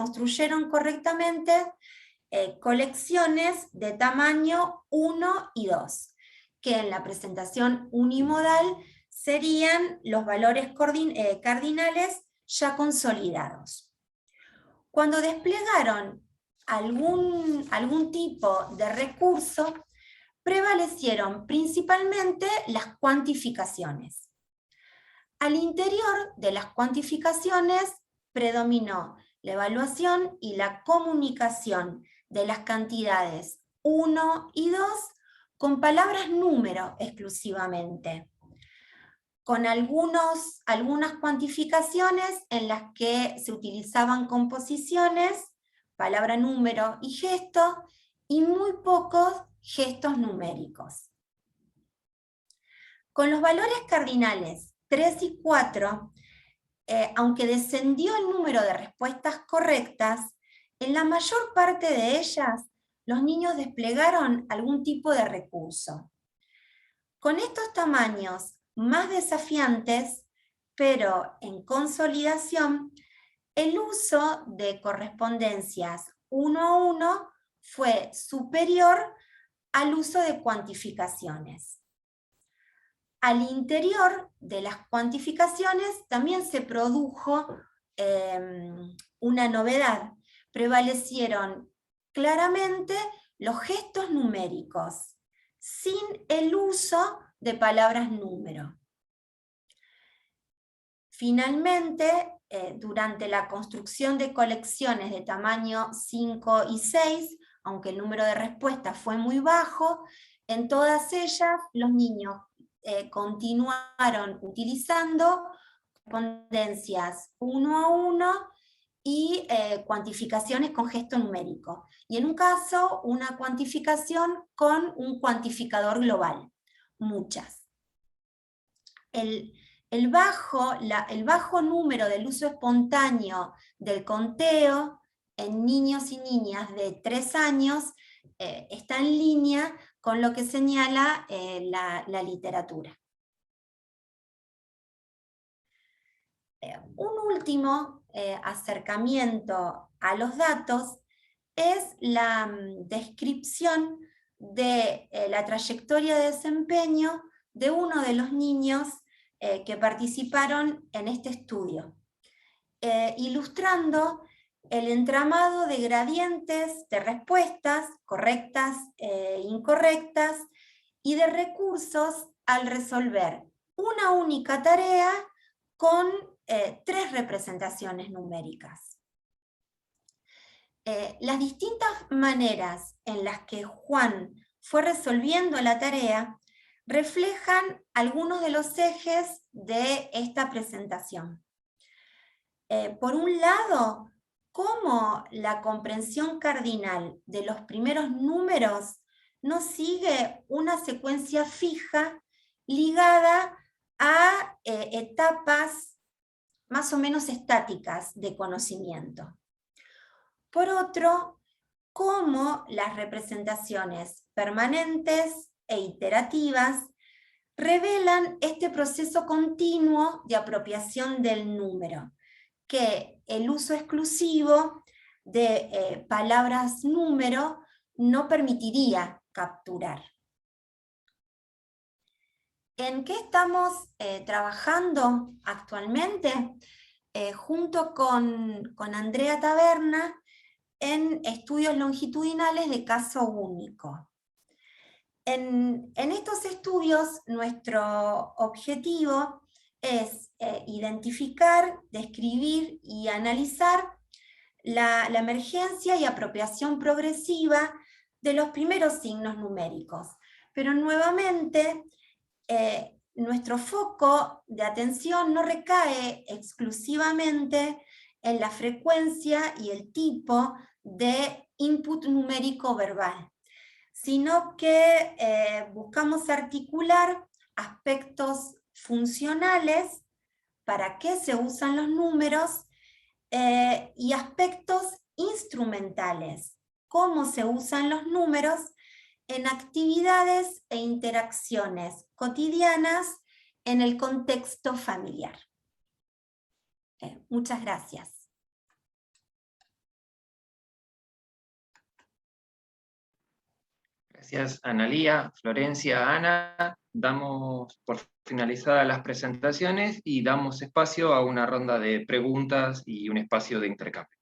colecciones de tamaño 1 y 2, que en la presentación unimodal serían los valores cardinales ya consolidados. Cuando desplegaron algún tipo de recurso, prevalecieron principalmente las cuantificaciones. Al interior de las cuantificaciones predominó la evaluación y la comunicación de las cantidades 1 y 2 con palabras número exclusivamente, con algunas cuantificaciones en las que se utilizaban composiciones, palabra número y gesto, y muy pocos gestos numéricos. Con los valores cardinales 3 y 4, aunque descendió el número de respuestas correctas, en la mayor parte de ellas los niños desplegaron algún tipo de recurso. Con estos tamaños más desafiantes, pero en consolidación, el uso de correspondencias 1 a 1 fue superior al uso de cuantificaciones. Al interior de las cuantificaciones también se produjo una novedad. Prevalecieron claramente los gestos numéricos, sin el uso de palabras número. Finalmente, durante la construcción de colecciones de tamaño 5 y 6, aunque el número de respuestas fue muy bajo, en todas ellas los niños continuaron utilizando correspondencias 1 a 1 y cuantificaciones con gesto numérico. Y en un caso, una cuantificación con un cuantificador global. Muchas. El bajo número del uso espontáneo del conteo en niños y niñas de 3 años está en línea con lo que señala la literatura. Un último acercamiento a los datos es la descripción de la trayectoria de desempeño de uno de los niños que participaron en este estudio, ilustrando el entramado de gradientes de respuestas correctas e incorrectas y de recursos al resolver una única tarea con 3 representaciones numéricas. Las distintas maneras en las que Juan fue resolviendo la tarea reflejan algunos de los ejes de esta presentación. Por un lado, cómo la comprensión cardinal de los primeros números no sigue una secuencia fija ligada a etapas más o menos estáticas de conocimiento. Por otro, cómo las representaciones permanentes e iterativas revelan este proceso continuo de apropiación del número, que el uso exclusivo de palabras número no permitiría capturar. ¿En qué estamos trabajando actualmente? Junto con Andrea Taberna, en estudios longitudinales de caso único. En estos estudios, nuestro objetivo es identificar, describir y analizar la emergencia y apropiación progresiva de los primeros signos numéricos. Pero nuevamente, nuestro foco de atención no recae exclusivamente en la frecuencia y el tipo de input numérico verbal, sino que buscamos articular aspectos funcionales, para qué se usan los números, y aspectos instrumentales, cómo se usan los números en actividades e interacciones cotidianas en el contexto familiar. Muchas gracias. Gracias, Analía, Florencia, Ana. Damos por finalizadas las presentaciones y damos espacio a una ronda de preguntas y un espacio de intercambio.